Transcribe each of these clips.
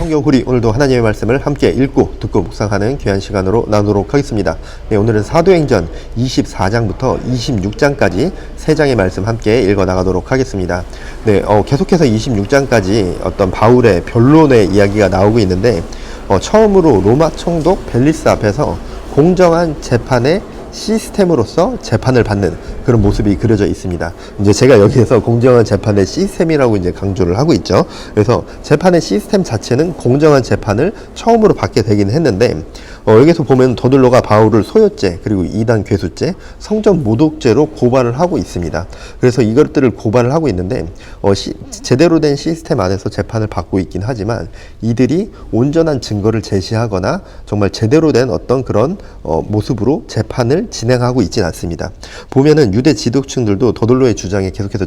성경후리, 오늘도 하나님의 말씀을 함께 읽고 듣고 묵상하는 귀한 시간으로 나누도록 하겠습니다. 네, 오늘은 사도행전 24장부터 26장까지 3장의 말씀 함께 읽어 나가도록 하겠습니다. 네, 계속해서 26장까지 어떤 바울의 변론의 이야기가 나오고 있는데, 처음으로 로마 총독 벨리스 앞에서 공정한 재판의 시스템으로서 재판을 받는 그런 모습이 그려져 있습니다. 이제 제가 여기에서 공정한 재판의 시스템이라고 이제 강조를 하고 있죠. 그래서 재판의 시스템 자체는 공정한 재판을 처음으로 받게 되긴 했는데, 여기서 보면 더둘로가 바울을 소요죄, 그리고 이단 괴수죄, 성전 모독죄로 고발을 하고 있습니다. 그래서 이것들을 고발을 하고 있는데, 제대로 된 시스템 안에서 재판을 받고 있긴 하지만 이들이 온전한 증거를 제시하거나 정말 제대로 된 어떤 그런 모습으로 재판을 진행하고 있진 않습니다. 보면은 유대 지도층들도 더둘로의 주장에 계속해서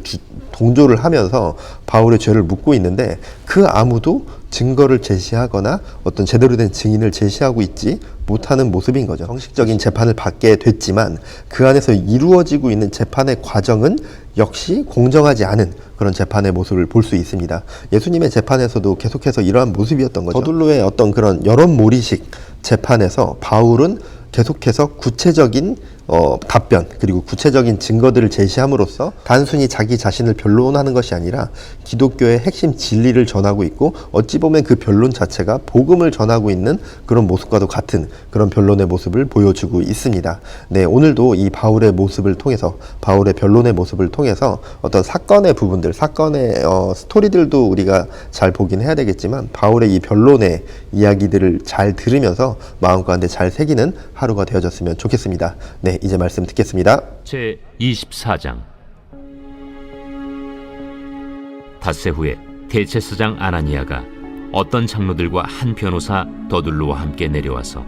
동조를 하면서 바울의 죄를 묻고 있는데, 그 아무도 증거를 제시하거나 어떤 제대로 된 증인을 제시하고 있지 못하는 모습인 거죠. 형식적인 재판을 받게 됐지만 그 안에서 이루어지고 있는 재판의 과정은 역시 공정하지 않은 그런 재판의 모습을 볼 수 있습니다. 예수님의 재판에서도 계속해서 이러한 모습이었던 거죠. 더둘로의 어떤 그런 여론몰이식 재판에서 바울은 계속해서 구체적인 답변, 그리고 구체적인 증거들을 제시함으로써 단순히 자기 자신을 변론하는 것이 아니라 기독교의 핵심 진리를 전하고 있고, 어찌 보면 그 변론 자체가 복음을 전하고 있는 그런 모습과도 같은 그런 변론의 모습을 보여주고 있습니다. 네, 오늘도 이 바울의 모습을 통해서, 바울의 변론의 모습을 통해서 어떤 사건의 부분들, 사건의 스토리들도 우리가 잘 보긴 해야 되겠지만, 바울의 이 변론의 이야기들을 잘 들으면서 마음 가운데 잘 새기는 하루가 되어졌으면 좋겠습니다. 네, 이제 말씀 듣겠습니다. 제 24장. 닷새 후에 대제사장 아나니아가 어떤 장로들과 한 변호사 더둘로와 함께 내려와서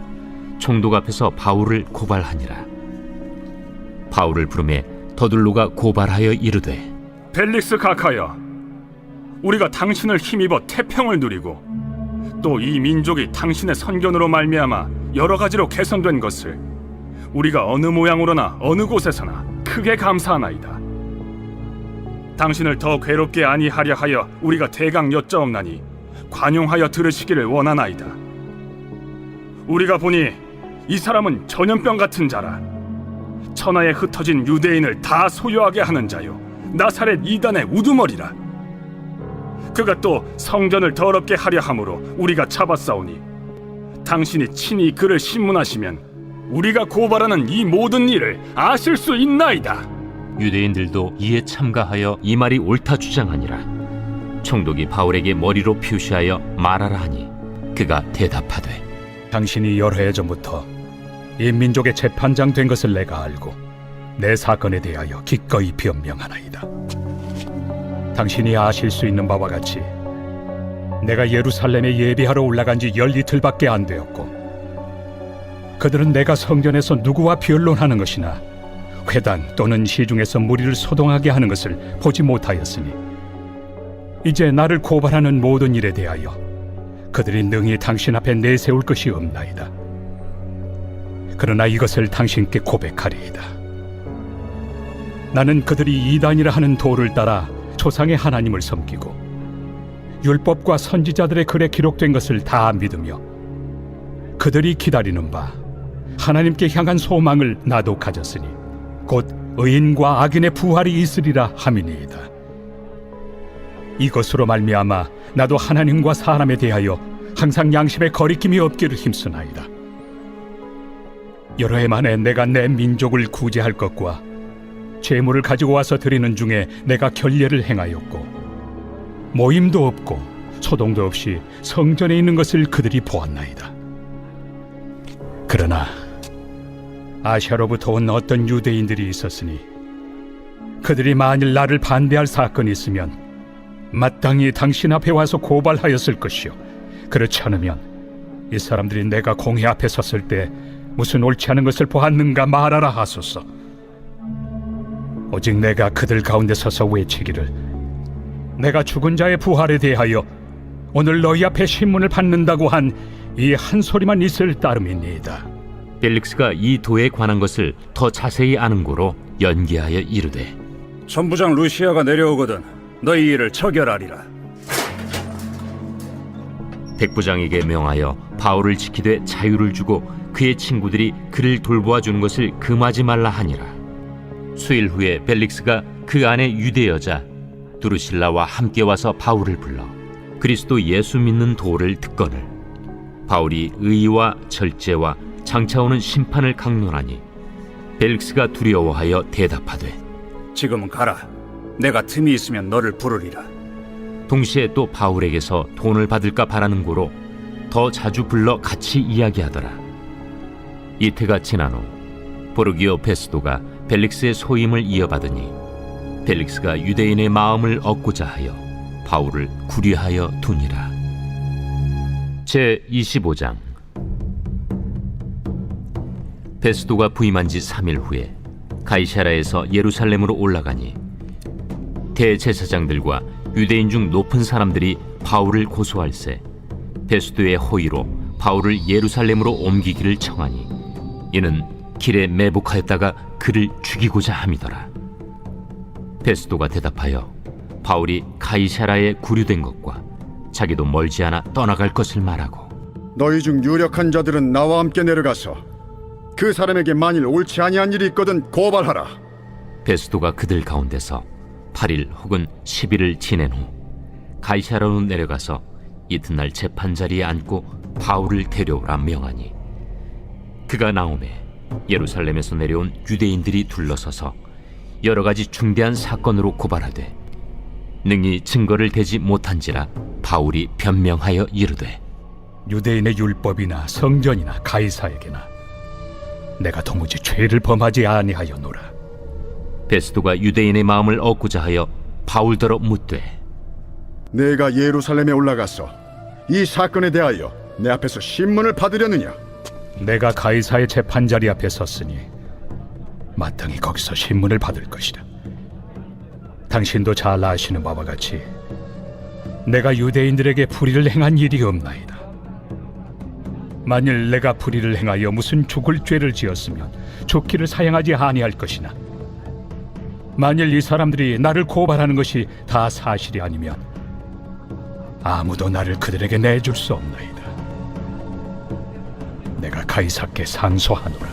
총독 앞에서 바울을 고발하니라. 바울을 부르매 더둘로가 고발하여 이르되, 벨릭스 각하여, 우리가 당신을 힘입어 태평을 누리고 또 이 민족이 당신의 선견으로 말미암아 여러 가지로 개선된 것을 우리가 어느 모양으로나 어느 곳에서나 크게 감사하나이다. 당신을 더 괴롭게 아니하려 하여 우리가 대강 여짜옵나니 관용하여 들으시기를 원하나이다. 우리가 보니 이 사람은 전염병 같은 자라. 천하에 흩어진 유대인을 다 소유하게 하는 자요, 나사렛 이단의 우두머리라. 그가 또 성전을 더럽게 하려 함으로 우리가 잡았사오니 당신이 친히 그를 신문하시면 우리가 고발하는 이 모든 일을 아실 수 있나이다. 유대인들도 이에 참가하여 이 말이 옳다 주장하니라. 총독이 바울에게 머리로 표시하여 말하라 하니 그가 대답하되, 당신이 여러 해 전부터 이 민족의 재판장 된 것을 내가 알고 내 사건에 대하여 기꺼이 변명하나이다. 당신이 아실 수 있는 바와 같이 내가 예루살렘에 예배하러 올라간 지 열이틀밖에 안 되었고, 그들은 내가 성전에서 누구와 변론하는 것이나 회당 또는 시중에서 무리를 소동하게 하는 것을 보지 못하였으니, 이제 나를 고발하는 모든 일에 대하여 그들이 능히 당신 앞에 내세울 것이 없나이다. 그러나 이것을 당신께 고백하리이다. 나는 그들이 이단이라 하는 도를 따라 조상의 하나님을 섬기고 율법과 선지자들의 글에 기록된 것을 다 믿으며 그들이 기다리는 바 하나님께 향한 소망을 나도 가졌으니 곧 의인과 악인의 부활이 있으리라 함이니이다. 이것으로 말미암아 나도 하나님과 사람에 대하여 항상 양심에 거리낌이 없기를 힘쓰나이다. 여러 해 만에 내가 내 민족을 구제할 것과 재물을 가지고 와서 드리는 중에 내가 결례를 행하였고, 모임도 없고 소동도 없이 성전에 있는 것을 그들이 보았나이다. 그러나 아시아로부터 온 어떤 유대인들이 있었으니 그들이 만일 나를 반대할 사건이 있으면 마땅히 당신 앞에 와서 고발하였을 것이요, 그렇지 않으면 이 사람들이 내가 공회 앞에 섰을 때 무슨 옳지 않은 것을 보았는가 말하라 하소서. 오직 내가 그들 가운데 서서 외치기를, 내가 죽은 자의 부활에 대하여 오늘 너희 앞에 신문을 받는다고 한 이 한 소리만 있을 따름이니이다. 벨릭스가 이 도에 관한 것을 더 자세히 아는 고로 연기하여 이르되, 천부장 루시아가 내려오거든 너희 일을 처결하리라. 백부장에게 명하여 바울을 지키되 자유를 주고 그의 친구들이 그를 돌보아 주는 것을 금하지 말라 하니라. 수일 후에 벨릭스가 그 안에 유대 여자 두루실라와 함께 와서 바울을 불러 그리스도 예수 믿는 도를 듣거늘 바울이 의와 절제와 장차 오는 심판을 강론하니 벨릭스가 두려워하여 대답하되 지금은 가라. 내가 틈이 있으면 너를 부르리라. 동시에 또 바울에게서 돈을 받을까 바라는 고로 더 자주 불러 같이 이야기하더라. 이태가 지난 후 보르기오 페스도가 벨릭스의 소임을 이어받으니 벨릭스가 유대인의 마음을 얻고자 하여 바울을 구리하여 두니라. 제 25장. 페스도가 부임한 지 3일 후에 가이사라에서 예루살렘으로 올라가니 대제사장들과 유대인 중 높은 사람들이 바울을 고소할세 페스도의 호의로 바울을 예루살렘으로 옮기기를 청하니 이는 길에 매복하였다가 그를 죽이고자 함이더라. 페스도가 대답하여 바울이 가이사라에 구류된 것과 자기도 멀지 않아 떠나갈 것을 말하고 너희 중 유력한 자들은 나와 함께 내려가서 그 사람에게 만일 옳지 아니한 일이 있거든 고발하라. 페스도가 그들 가운데서 8일 혹은 10일을 지낸 후 가이사라로 내려가서 이튿날 재판 자리에 앉고 바울을 데려오라 명하니 그가 나오매 예루살렘에서 내려온 유대인들이 둘러서서 여러 가지 중대한 사건으로 고발하되 능히 증거를 대지 못한지라 바울이 변명하여 이르되 유대인의 율법이나 성전이나 가이사에게나 내가 도무지 죄를 범하지 아니하였노라. 베스도가 유대인의 마음을 얻고자 하여 바울더러 묻되 내가 예루살렘에 올라가서 이 사건에 대하여 내 앞에서 신문을 받으려느냐? 내가 가이사의 재판 자리 앞에 섰으니 마땅히 거기서 신문을 받을 것이다. 당신도 잘 아시는 바와 같이 내가 유대인들에게 불의를 행한 일이 없나이다. 만일 내가 불의를 행하여 무슨 죽을 죄를 지었으면 죽기를 사양하지 아니할 것이나 만일 이 사람들이 나를 고발하는 것이 다 사실이 아니면 아무도 나를 그들에게 내줄 수 없나이다. 내가 가이사께 상소하노라.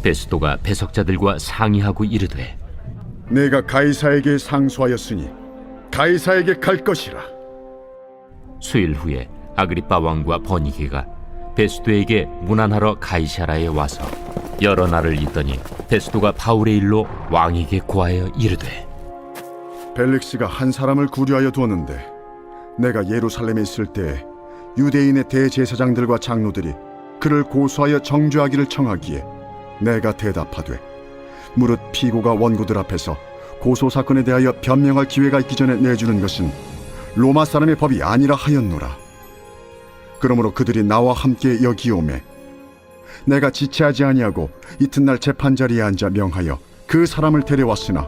베스도가 배석자들과 상의하고 이르되 내가 가이사에게 상소하였으니 가이사에게 갈 것이라. 수일 후에 아그리빠 왕과 버니게가 베스도에게 문안하러 가이사라에 와서 여러 날을 있더니 베스도가 바울의 일로 왕에게 고하여 이르되 벨릭스가 한 사람을 구류하여 두었는데 내가 예루살렘에 있을 때 유대인의 대제사장들과 장로들이 그를 고소하여 정죄하기를 청하기에 내가 대답하되 무릇 피고가 원고들 앞에서 고소 사건에 대하여 변명할 기회가 있기 전에 내주는 것은 로마 사람의 법이 아니라 하였노라. 그러므로 그들이 나와 함께 여기 오매 내가 지체하지 아니하고 이튿날 재판 자리에 앉아 명하여 그 사람을 데려왔으나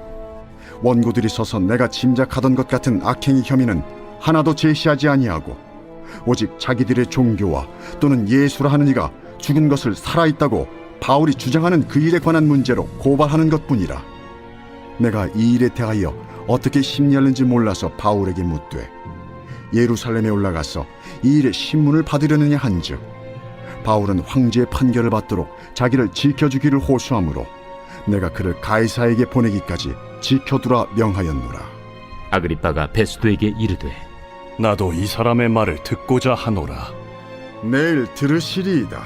원고들이 서서 내가 짐작하던 것 같은 악행의 혐의는 하나도 제시하지 아니하고 오직 자기들의 종교와 또는 예수라 하는 이가 죽은 것을 살아있다고 바울이 주장하는 그 일에 관한 문제로 고발하는 것뿐이라. 내가 이 일에 대하여 어떻게 심리하는지 몰라서 바울에게 묻되 예루살렘에 올라가서 이 일의 신문을 받으려느냐 한즉 바울은 황제의 판결을 받도록 자기를 지켜주기를 호소하므로 내가 그를 가이사에게 보내기까지 지켜두라 명하였노라. 아그리빠가 베스도에게 이르되 나도 이 사람의 말을 듣고자 하노라. 내일 들으시리이다.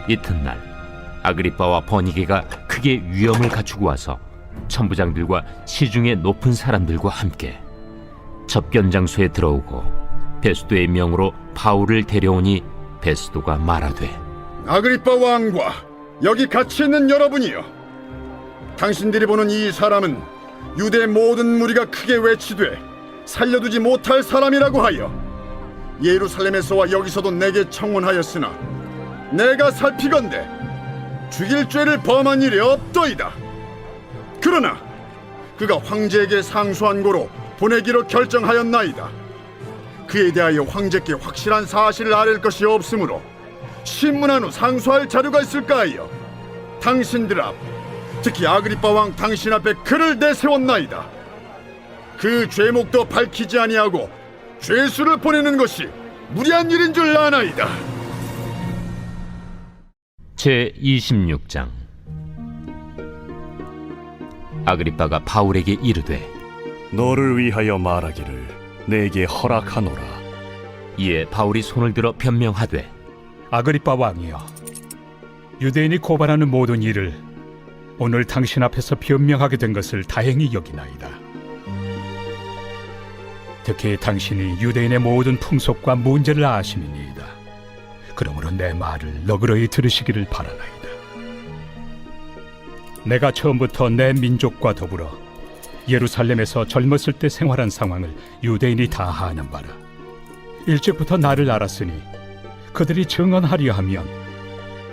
이튿날 아그리빠와 버니게가 크게 위엄을 갖추고 와서 천부장들과 시중의 높은 사람들과 함께 접견 장소에 들어오고 베스도의 명으로 바울을 데려오니 베스도가 말하되 아그리빠 왕과 여기 같이 있는 여러분이여, 당신들이 보는 이 사람은 유대 모든 무리가 크게 외치되 살려두지 못할 사람이라고 하여 예루살렘에서와 여기서도 내게 청혼하였으나 내가 살피건대 죽일 죄를 범한 일이 없더이다. 그러나 그가 황제에게 상소한 고로 보내기로 결정하였나이다. 그에 대하여 황제께 확실한 사실을 아랠 것이 없으므로 신문한 후 상소할 자료가 있을까 하여 당신들 앞, 특히 아그리빠 왕 당신 앞에 그를 내세웠나이다. 그 죄목도 밝히지 아니하고 죄수를 보내는 것이 무리한 일인 줄 아나이다. 제 26장. 아그리빠가 바울에게 이르되 너를 위하여 말하기를 내게 허락하노라. 이에 바울이 손을 들어 변명하되 아그리빠 왕이여, 유대인이 고발하는 모든 일을 오늘 당신 앞에서 변명하게 된 것을 다행히 여기나이다. 특히 당신이 유대인의 모든 풍속과 문제를 아심이니이다. 그러므로 내 말을 너그러이 들으시기를 바라나이다. 내가 처음부터 내 민족과 더불어 예루살렘에서 젊었을 때 생활한 상황을 유대인이 다 아는 바라. 일찍부터 나를 알았으니 그들이 증언하려 하면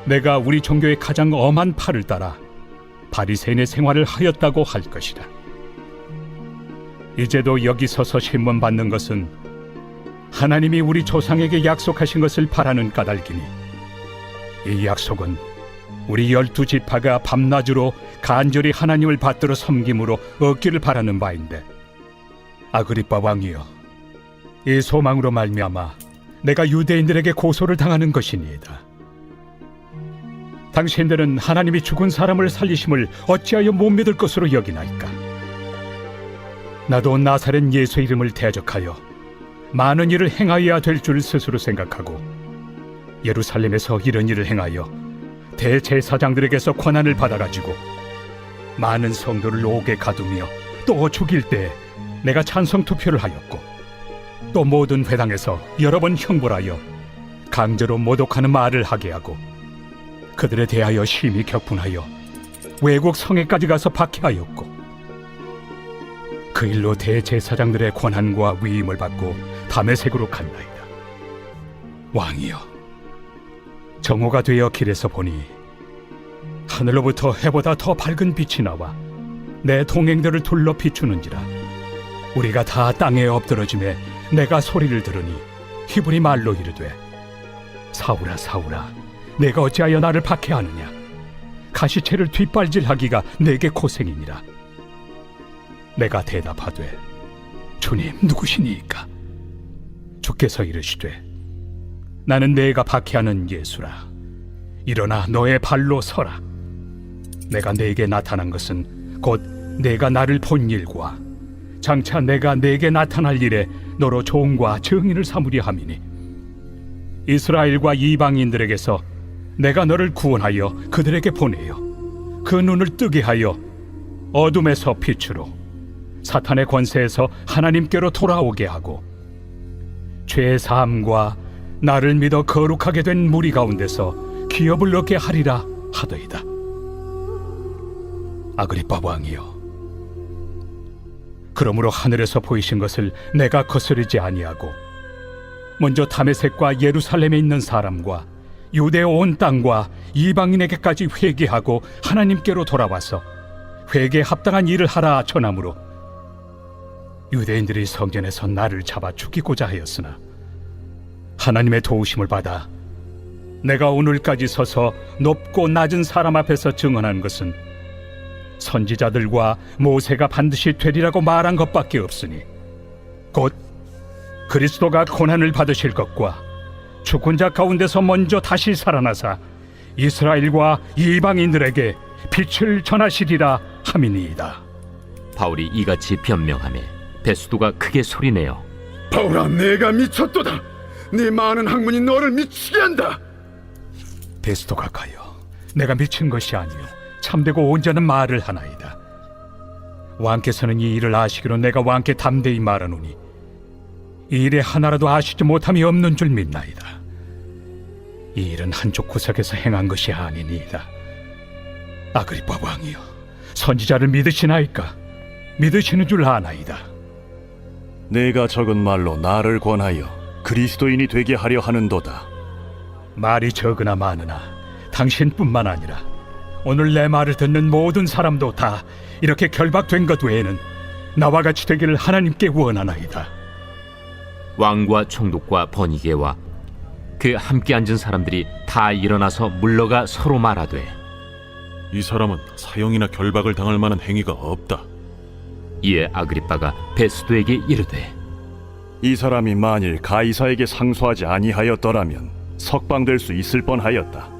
내가 우리 종교의 가장 엄한 팔을 따라 바리새인의 생활을 하였다고 할 것이다. 이제도 여기 서서 신문 받는 것은 하나님이 우리 조상에게 약속하신 것을 바라는 까닭이니 이 약속은 우리 12지파가 밤낮으로 간절히 하나님을 받들어 섬김으로 얻기를 바라는 바인데, 아그리빠 왕이여, 이 소망으로 말미암아 내가 유대인들에게 고소를 당하는 것이니이다. 당신들은 하나님이 죽은 사람을 살리심을 어찌하여 못 믿을 것으로 여기나이까? 나도 나사렛 예수 이름을 대적하여 많은 일을 행하여야 될 줄 스스로 생각하고 예루살렘에서 이런 일을 행하여 대제사장들에게서 권한을 받아가지고 많은 성도를 옥에 가두며 또 죽일 때 내가 찬성 투표를 하였고, 또 모든 회당에서 여러 번 형벌하여 강제로 모독하는 말을 하게 하고 그들에 대하여 심히 격분하여 외국 성에까지 가서 박해하였고, 그 일로 대제사장들의 권한과 위임을 받고 다메섹으로 갔나이다. 왕이여, 정오가 되어 길에서 보니 하늘로부터 해보다 더 밝은 빛이 나와 내 동행들을 둘러 비추는지라. 우리가 다 땅에 엎드러짐에 내가 소리를 들으니 히브리 말로 이르되, 사울아 사울아, 내가 어찌하여 나를 박해하느냐? 가시채를 뒷발질하기가 내게 고생이니라. 내가 대답하되, 주님 누구시니이까? 주께서 이르시되, 나는 내가 박해하는 예수라. 일어나 너의 발로 서라. 내가 네게 나타난 것은 곧 내가 나를 본 일과 장차 내가 네게 나타날 일에 너로 종과 증인을 삼으려 함이니, 이스라엘과 이방인들에게서 내가 너를 구원하여 그들에게 보내어 그 눈을 뜨게 하여 어둠에서 빛으로, 사탄의 권세에서 하나님께로 돌아오게 하고, 죄 사함과 나를 믿어 거룩하게 된 무리 가운데서 기업을 얻게 하리라 하더이다. 아그리빠 왕이여, 그러므로 하늘에서 보이신 것을 내가 거스르지 아니하고 먼저 다메섹과 예루살렘에 있는 사람과 유대 온 땅과 이방인에게까지 회개하고 하나님께로 돌아와서 회개에 합당한 일을 하라 전함으로 유대인들이 성전에서 나를 잡아 죽이고자 하였으나 하나님의 도우심을 받아 내가 오늘까지 서서 높고 낮은 사람 앞에서 증언한 것은 선지자들과 모세가 반드시 되리라고 말한 것밖에 없으니, 곧 그리스도가 고난을 받으실 것과 죽은 자 가운데서 먼저 다시 살아나사 이스라엘과 이방인들에게 빛을 전하시리라 함이니이다. 바울이 이같이 변명하며 베스도가 크게 소리내어 바울아, 내가 미쳤도다. 네 많은 학문이 너를 미치게 한다. 베스도가 가여, 내가 미친 것이 아니요 참되고 온전한 말을 하나이다. 왕께서는 이 일을 아시기로 내가 왕께 담대히 말하노니 이 일에 하나라도 아시지 못함이 없는 줄 믿나이다. 이 일은 한쪽 구석에서 행한 것이 아니니이다. 아그리빠 왕이여, 선지자를 믿으시나이까? 믿으시는 줄 아나이다. 내가 적은 말로 나를 권하여 그리스도인이 되게 하려 하는도다. 말이 적으나 많으나 당신뿐만 아니라 오늘 내 말을 듣는 모든 사람도 다 이렇게 결박된 것 외에는 나와 같이 되기를 하나님께 원하나이다. 왕과 총독과 버니게와 그 함께 앉은 사람들이 다 일어나서 물러가 서로 말하되, 이 사람은 사형이나 결박을 당할 만한 행위가 없다. 이에 아그리빠가 베스도에게 이르되 이 사람이 만일 가이사에게 상소하지 아니하였더라면 석방될 수 있을 뻔하였다.